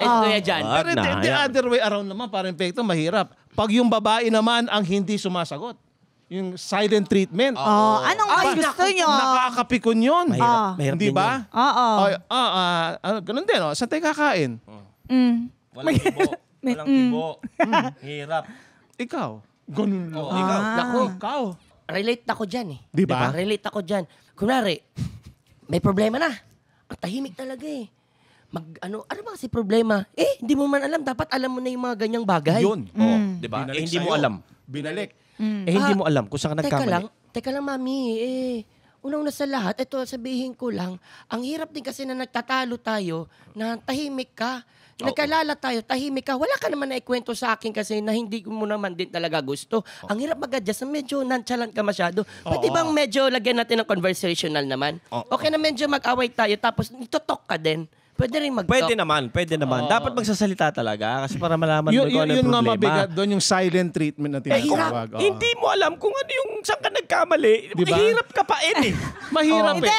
Kaya dyan. Pero the other way around naman, parang epekto, mahirap. Pag yung babae naman ang hindi sumasagot, yung silent treatment. Anong mas gusto nyo? Nakakapikon yun. Mahirap Di din ba? Oo. Ganun din, saan tayo kakain? Walang kibo. Walang kibo. Hirap. Ikaw. Ganun lang. Ikaw. Naku, Ikaw. relate ako dyan eh. Di ba? Relate ako dyan. Kunwari, may problema na. Ang tahimik talaga eh. Ano ba kasi problema? Hindi mo man alam. Dapat alam mo na yung mga ganyang bagay. Yun. Di ba? Binalik Hindi mo sa'yo. alam. Binalik. Hindi mo alam kung saan ka nagkamali. Teka lang, mami. Unang sa lahat, ito sabihin ko lang, ang hirap din kasi na nagtatalo tayo, na tahimik ka. Nagkalala tayo, tahimik ka. Wala ka naman na ikwento sa akin kasi na hindi mo naman din talaga gusto. Ang hirap mag-adjust, medyo nonchalant ka masyado. Pwede bang medyo lagyan natin ng conversational naman? Okay na medyo mag-away tayo, tapos ito-talk ka din. Pwede rin mag-talk. Pwede naman. Dapat magsasalita talaga kasi para malaman mo kung ano yung Yun nga problema. mabigat doon, yung silent treatment na tinatawag. Hindi mo alam kung ano yung saan ka nagkamali. Diba? Mahirap ka pa eh. Mahirap Hindi,